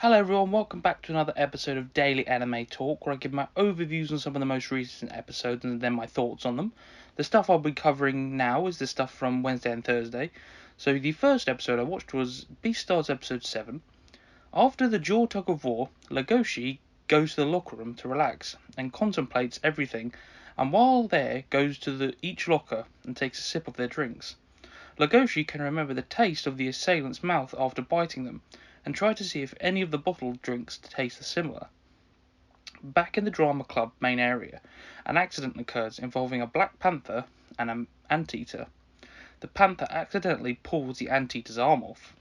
Hello everyone, welcome back to another episode of Daily Anime Talk, where I give my overviews on some of the most recent episodes and then my thoughts on them. The stuff I'll be covering now is the stuff from Wednesday and Thursday. So the first episode I watched was Beastars episode 7. After the jaw tug of war, Legosi goes to the locker room to relax and contemplates everything, and while there goes to each locker and takes a sip of their drinks. Legosi can remember the taste of the assailant's mouth after biting them, and try to see if any of the bottled drinks taste similar. Back in the drama club main area, an accident occurs involving a black panther and an anteater. The panther accidentally pulls the anteater's arm off.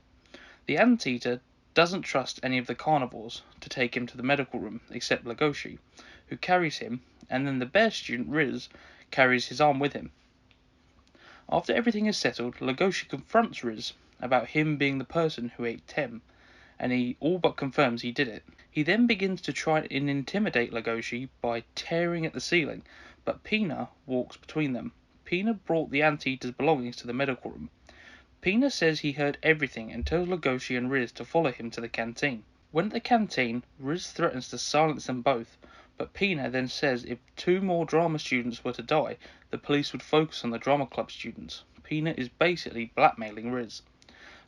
The anteater doesn't trust any of the carnivores to take him to the medical room except Legosi, who carries him, and then the bear student Riz carries his arm with him. After everything is settled, Legosi confronts Riz about him being the person who ate Tem, and he all but confirms he did it. He then begins to try and intimidate Legosi by tearing at the ceiling, but Pina walks between them. Pina brought the anteater's belongings to the medical room. Pina says he heard everything and tells Legosi and Riz to follow him to the canteen. When at the canteen, Riz threatens to silence them both, but Pina then says if 2 more drama students were to die, the police would focus on the drama club students. Pina is basically blackmailing Riz.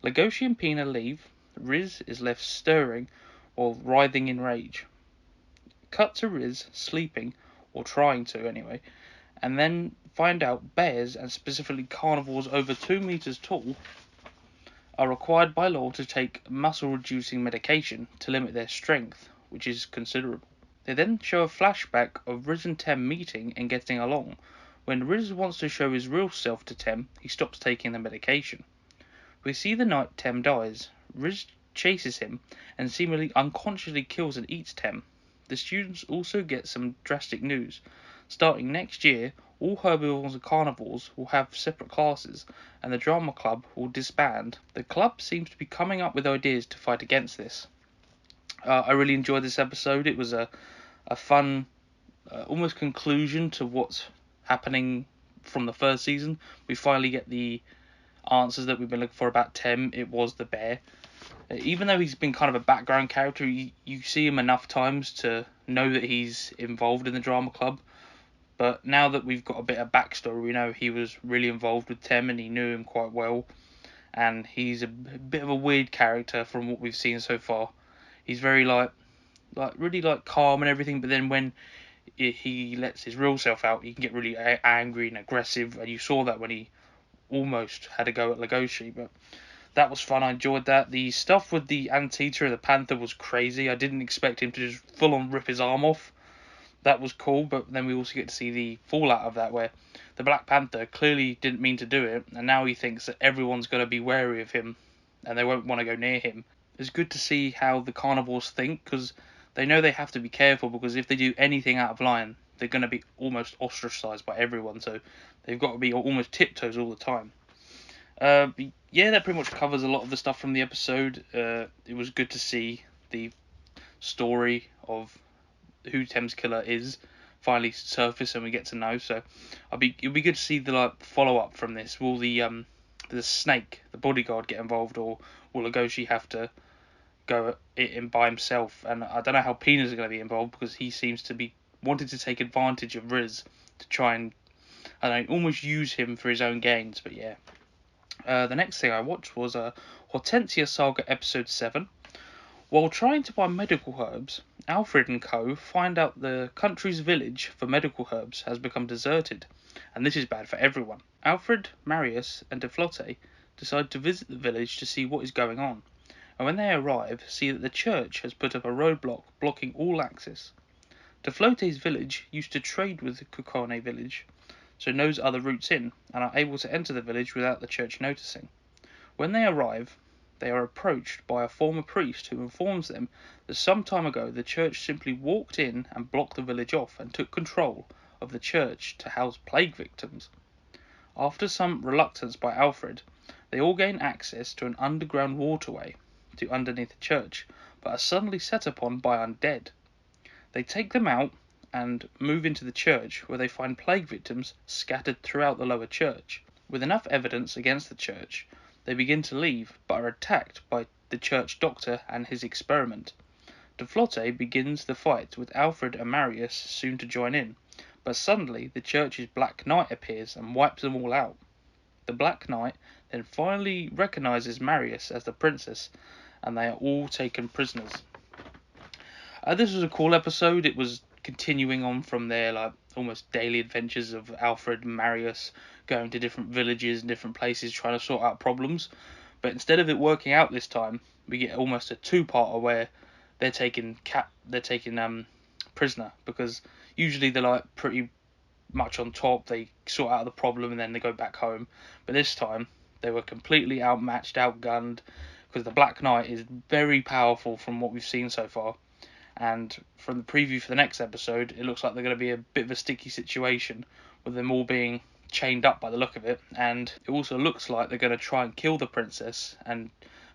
Legosi and Pina leave. Riz is left stirring while writhing in rage. Cut to Riz sleeping, or trying to anyway, and then find out bears, and specifically carnivores over 2 meters tall, are required by law to take muscle-reducing medication to limit their strength, which is considerable. They then show a flashback of Riz and Tem meeting and getting along. When Riz wants to show his real self to Tem, he stops taking the medication. We see the night Tem dies. Riz chases him and seemingly unconsciously kills and eats Tem. The students also get some drastic news. Starting next year, all herbivores and carnivores will have separate classes, and the drama club will disband. The club seems to be coming up with ideas to fight against this. I really enjoyed this episode. It was a fun, almost conclusion to what's happening from the first season. We finally get the answers that we've been looking for about Tem. It was the bear. Even though he's been kind of a background character, you see him enough times to know that he's involved in the drama club. But now that we've got a bit of backstory, we know he was really involved with Tem and he knew him quite well. And he's a bit of a weird character from what we've seen so far. He's very really calm and everything, but then when he lets his real self out, he can get really angry and aggressive. And you saw that when he almost had a go at Legosi, but that was fun. I enjoyed that. The stuff with the anteater and the panther was crazy. I didn't expect him to just full on rip his arm off. That was cool, but then we also get to see the fallout of that, where the Black Panther clearly didn't mean to do it, and now he thinks that everyone's going to be wary of him, and they won't want to go near him. It's good to see how the carnivores think, because they know they have to be careful, because if they do anything out of line, they're going to be almost ostracized by everyone, so they've got to be almost tiptoes all the time. Yeah, that pretty much covers a lot of the stuff from the episode. It was good to see the story of who Tem's killer is finally surface and we get to know. So it'll be good to see the follow up from this. Will the snake, the bodyguard, get involved, or will Legosi have to go in by himself? And I don't know how Pina's going to be involved, because he seems to be wanting to take advantage of Riz to try and almost use him for his own gains. But yeah. The next thing I watched was Hortensia Saga episode 7. While trying to buy medical herbs, Alfred and co. find out the country's village for medical herbs has become deserted, and this is bad for everyone. Alfred, Marius, and Deflote decide to visit the village to see what is going on, and when they arrive, see that the church has put up a roadblock blocking all access. Deflote's village used to trade with the Kukone village, so knows other routes in, and are able to enter the village without the church noticing. When they arrive, they are approached by a former priest who informs them that some time ago the church simply walked in and blocked the village off and took control of the church to house plague victims. After some reluctance by Alfred, they all gain access to an underground waterway to underneath the church, but are suddenly set upon by undead. They take them out and move into the church, where they find plague victims scattered throughout the lower church. With enough evidence against the church, they begin to leave, but are attacked by the church doctor and his experiment. De Flotte begins the fight with Alfred and Marius soon to join in, but suddenly the church's Black Knight appears and wipes them all out. The Black Knight then finally recognises Marius as the princess, and they are all taken prisoners. This was a cool episode. It was continuing on from their almost daily adventures of Alfred and Marius going to different villages and different places trying to sort out problems. But instead of it working out this time, we get almost a two-parter where they're taken prisoner, because usually they're pretty much on top. They sort out the problem and then they go back home. But this time they were completely outmatched, outgunned, because the Black Knight is very powerful from what we've seen so far. And from the preview for the next episode, it looks like they're going to be a bit of a sticky situation with them all being chained up by the look of it. And it also looks like they're going to try and kill the princess and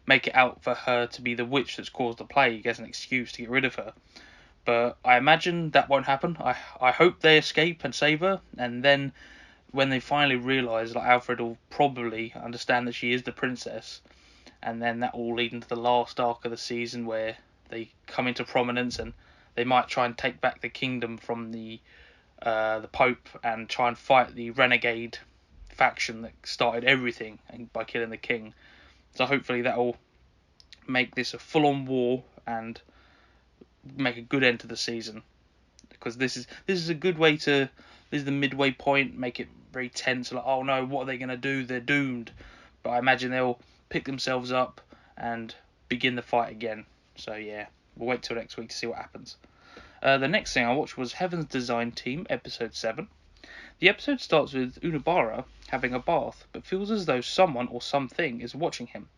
make it out for her to be the witch that's caused the plague as an excuse to get rid of her. But I imagine that won't happen. I hope they escape and save her, and then when they finally realise, Alfred will probably understand that she is the princess, and then that will lead into the last arc of the season where they come into prominence and they might try and take back the kingdom from the Pope and try and fight the renegade faction that started everything by killing the king. So hopefully that will make this a full-on war and make a good end to the season, because this is a good way to, this is the midway point, make it very tense, oh no, what are they going to do, they're doomed. But I imagine they'll pick themselves up and begin the fight again. So yeah, we'll wait till next week to see what happens. The next thing I watched was Heaven's Design Team, episode 7. The episode starts with Unabara having a bath, but feels as though someone or something is watching him,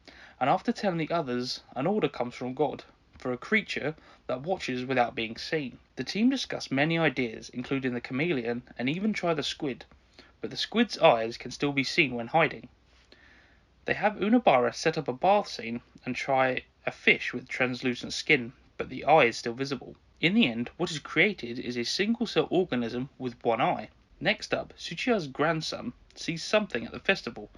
and after telling the others, an order comes from God for a creature that watches without being seen. The team discuss many ideas, including the chameleon, and even try the squid, but the squid's eyes can still be seen when hiding. They have Unabara set up a bath scene and try a fish with translucent skin, but the eye is still visible. In the end, what is created is a single-cell organism with one eye. Next up, Tsuchiya's grandson sees something at the festival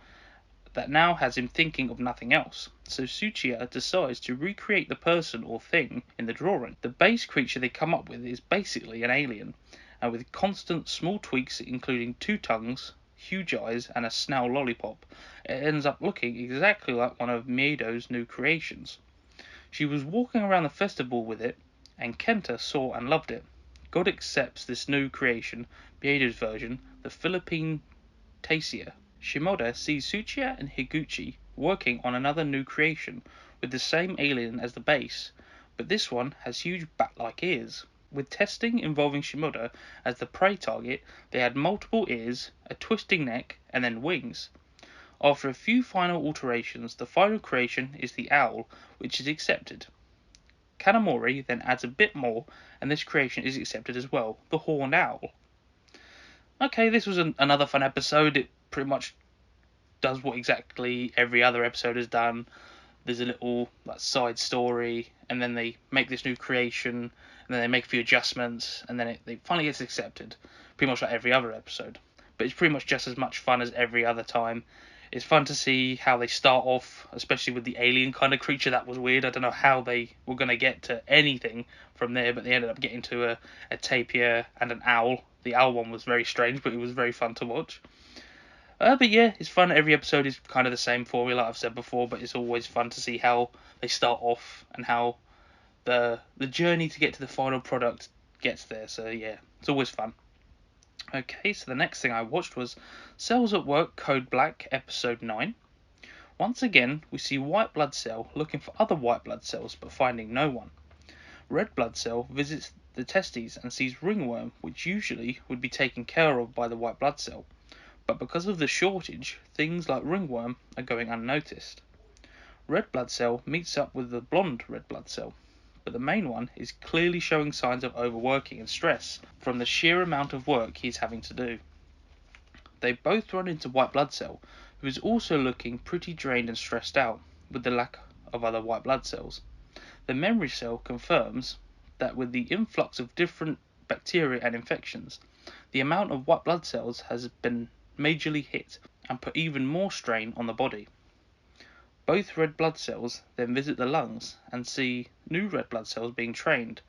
that now has him thinking of nothing else, so Tsuchiya decides to recreate the person or thing in the drawing. The base creature they come up with is basically an alien, and with constant small tweaks including 2 tongues, huge eyes and a snout lollipop, it ends up looking exactly like one of Miedo's new creations. She was walking around the festival with it, and Kenta saw and loved it. God accepts this new creation, Miedo's version, the Philippine Tasia. Shimoda sees Tsuchiya and Higuchi working on another new creation with the same alien as the base, but this one has huge bat-like ears. With testing involving Shimoda as the prey target, they had multiple ears, a twisting neck, and then wings. After a few final alterations, the final creation is the owl, which is accepted. Kanamori then adds a bit more, and this creation is accepted as well, the horned owl. Okay, this was another fun episode. It pretty much does what exactly every other episode has done. There's a little side story, and then they make this new creation, and then they make a few adjustments, and then it finally gets accepted, pretty much like every other episode. But it's pretty much just as much fun as every other time. It's fun to see how they start off, especially with the alien kind of creature. That was weird. I don't know how they were going to get to anything from there, but they ended up getting to a tapir and an owl. The owl one was very strange, but it was very fun to watch. But yeah, it's fun. Every episode is kind of the same formula, like I've said before, but it's always fun to see how they start off and how the journey to get to the final product gets there. So yeah, it's always fun. Okay, so the next thing I watched was Cells at Work Code Black, episode 9. Once again, we see White Blood Cell looking for other white blood cells, but finding no one. Red Blood Cell visits the testes and sees ringworm, which usually would be taken care of by the White Blood Cell, but because of the shortage, things like ringworm are going unnoticed. Red Blood Cell meets up with the blonde Red Blood Cell, but the main one is clearly showing signs of overworking and stress from the sheer amount of work he's having to do. They both run into White Blood Cell, who is also looking pretty drained and stressed out with the lack of other white blood cells. The memory cell confirms that with the influx of different bacteria and infections, the amount of white blood cells has been majorly hit and put even more strain on the body. Both red blood cells then visit the lungs and see new red blood cells being trained,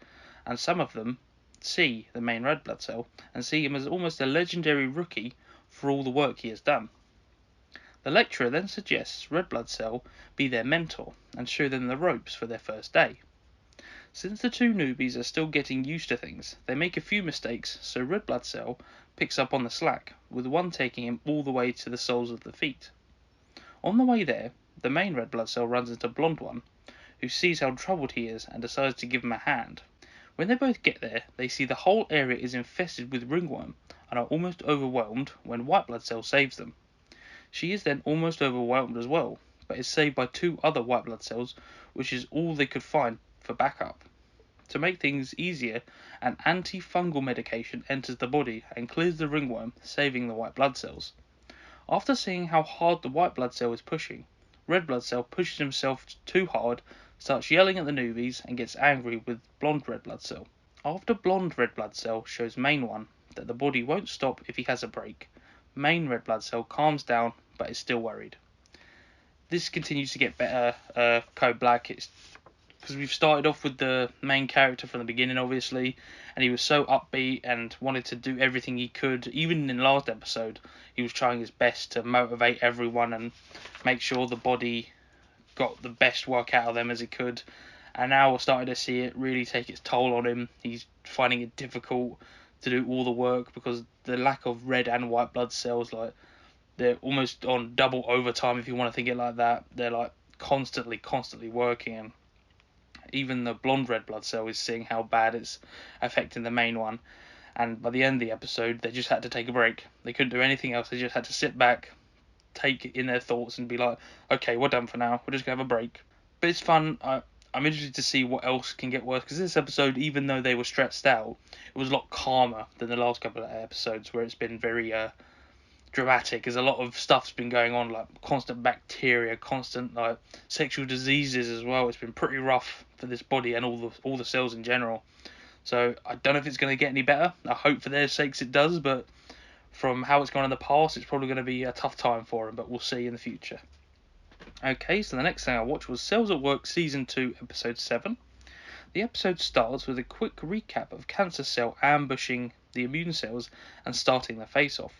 and some of them see the main red blood cell and see him as almost a legendary rookie for all the work he has done. The lecturer then suggests red blood cell be their mentor and show them the ropes for their first day. Since the two newbies are still getting used to things, they make a few mistakes, so red blood cell picks up on the slack, with one taking him all the way to the soles of the feet. On the way there, the main red blood cell runs into blonde one, who sees how troubled he is and decides to give him a hand. When they both get there, they see the whole area is infested with ringworm and are almost overwhelmed when white blood cell saves them. She is then almost overwhelmed as well, but is saved by two other white blood cells, which is all they could find for backup. To make things easier, an antifungal medication enters the body and clears the ringworm, saving the white blood cells. After seeing how hard the white blood cell is pushing, red blood cell pushes himself too hard, starts yelling at the newbies, and gets angry with blonde red blood cell. After blonde red blood cell shows main one that the body won't stop if he has a break, main red blood cell calms down but is still worried. This continues to get better. Code Black, it's because we've started off with the main character from the beginning, obviously, and he was so upbeat and wanted to do everything he could. Even in the last episode, he was trying his best to motivate everyone and make sure the body got the best work out of them as he could. And now we're starting to see it really take its toll on him. He's finding it difficult to do all the work because the lack of red and white blood cells, like, they're almost on double overtime, if you want to think it like that. They're like constantly working, and even the blonde red blood cell is seeing how bad it's affecting the main one. And by the end of the episode, they just had to take a break. They couldn't do anything else. They just had to sit back, take in their thoughts, and be like, okay, we're done for now. We're just going to have a break. But it's fun. I'm interested to see what else can get worse, because this episode, even though they were stressed out, it was a lot calmer than the last couple of episodes, where it's been very dramatic, as a lot of stuff's been going on, like constant bacteria, constant like sexual diseases as well. It's been pretty rough for this body and all the cells in general. So I don't know if it's going to get any better. I hope for their sakes it does, but from how it's gone in the past, it's probably going to be a tough time for them, but we'll see in the future. Okay, so the next thing I watched was Cells at Work Season 2, Episode 7. The episode starts with a quick recap of cancer cell ambushing the immune cells and starting the face-off.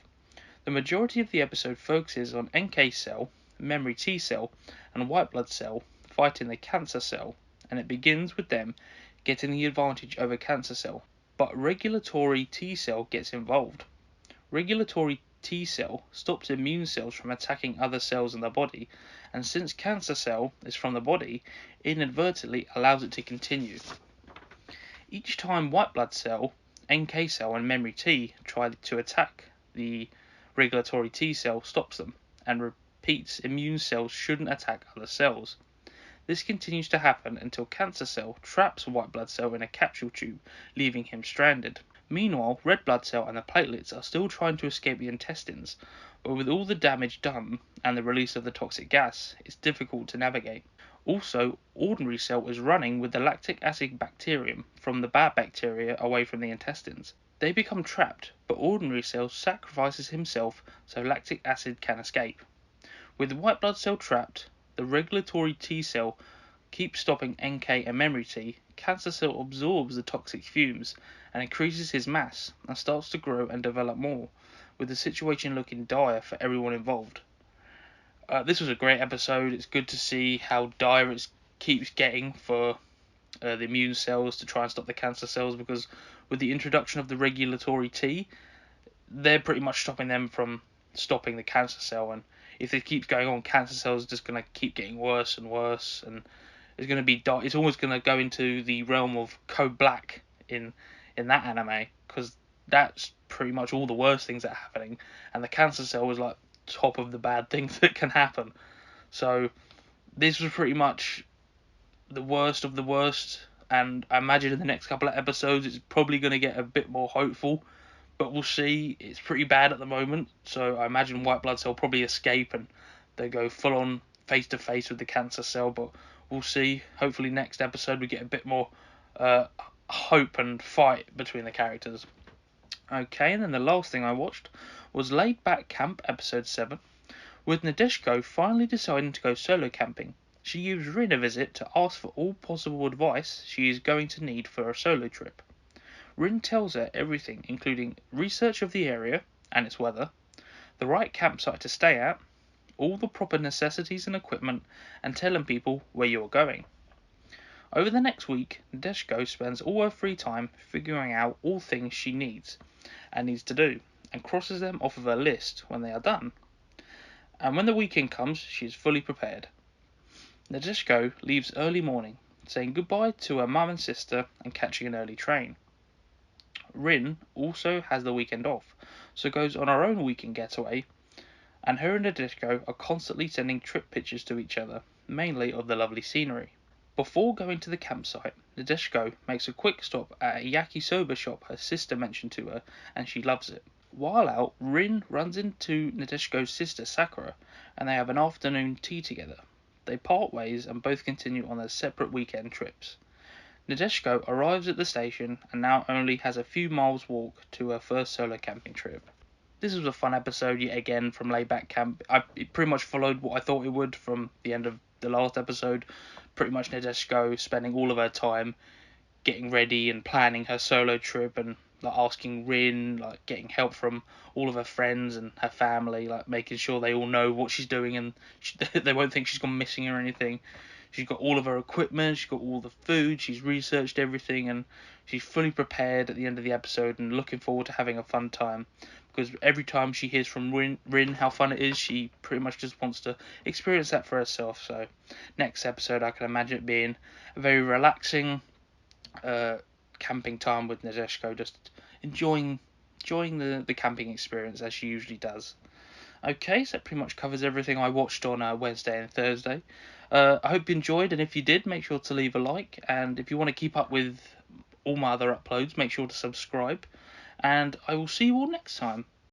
The majority of the episode focuses on NK cell, memory T cell, and white blood cell fighting the cancer cell, and it begins with them getting the advantage over cancer cell. But regulatory T cell gets involved. Regulatory T cell stops immune cells from attacking other cells in the body, and since cancer cell is from the body, inadvertently allows it to continue. Each time white blood cell, NK cell, and memory T try to attack, the regulatory T cell stops them and repeats immune cells shouldn't attack other cells. This continues to happen until cancer cell traps white blood cell in a capsule tube, leaving him stranded. Meanwhile, red blood cell and the platelets are still trying to escape the intestines, but with all the damage done and the release of the toxic gas, it's difficult to navigate. Also, ordinary cell is running with the lactic acid bacterium from the bad bacteria away from the intestines. They become trapped, but ordinary cell sacrifices himself so lactic acid can escape. With white blood cell trapped, the regulatory T cell keeps stopping NK and memory T. Cancer cell absorbs the toxic fumes and increases his mass and starts to grow and develop more, with the situation looking dire for everyone involved. This was a great episode. It's good to see how dire it keeps getting for the immune cells to try and stop the cancer cells, because with the introduction of the regulatory T, they're pretty much stopping them from stopping the cancer cell, and if it keeps going on, cancer cells are just going to keep getting worse and worse, and it's going to be dark. It's almost going to go into the realm of Code Black in that anime, because that's pretty much all the worst things that are happening, and the cancer cell was like top of the bad things that can happen. So this was pretty much the worst of the worst, and I imagine in the next couple of episodes it's probably going to get a bit more hopeful, but we'll see. It's pretty bad at the moment, so I imagine white blood cell probably escape and they go full on face to face with the cancer cell, but we'll see. Hopefully next episode we get a bit more hope and fight between the characters. Okay, and then the last thing I watched was Laid Back Camp episode 7. With Nadeshko finally deciding to go solo camping, she gives Rin a visit to ask for all possible advice she is going to need for a solo trip. Rin tells her everything, including research of the area and its weather, the right campsite to stay at, all the proper necessities and equipment, and telling people where you are going. Over the next week, Nadeshko spends all her free time figuring out all things she needs to do, and crosses them off of her list when they are done. And when the weekend comes, she is fully prepared. Nadeshko leaves early morning, saying goodbye to her mum and sister and catching an early train. Rin also has the weekend off, so goes on her own weekend getaway, and her and Nadeshko are constantly sending trip pictures to each other, mainly of the lovely scenery. Before going to the campsite, Nadeshko makes a quick stop at a yakisoba shop her sister mentioned to her, and she loves it. While out, Rin runs into Nadeshko's sister Sakura, and they have an afternoon tea together. They part ways and both continue on their separate weekend trips. Nadeshko arrives at the station and now only has a few miles walk to her first solo camping trip. This was a fun episode yet again from Layback Camp. It pretty much followed what I thought it would from the end of the last episode. Pretty much Nadeshko spending all of her time getting ready and planning her solo trip, and like asking Rin, like getting help from all of her friends and her family, like making sure they all know what she's doing and they won't think she's gone missing or anything. She's got all of her equipment, she's got all the food, she's researched everything, and she's fully prepared at the end of the episode and looking forward to having a fun time. Because every time she hears from Rin how fun it is, she pretty much just wants to experience that for herself. So next episode, I can imagine it being a very relaxing camping time with Nadeshko, just enjoying the camping experience as she usually does. Okay, so that pretty much covers everything I watched on Wednesday and Thursday. I hope you enjoyed, and if you did, make sure to leave a like, and if you want to keep up with all my other uploads, make sure to subscribe, and I will see you all next time.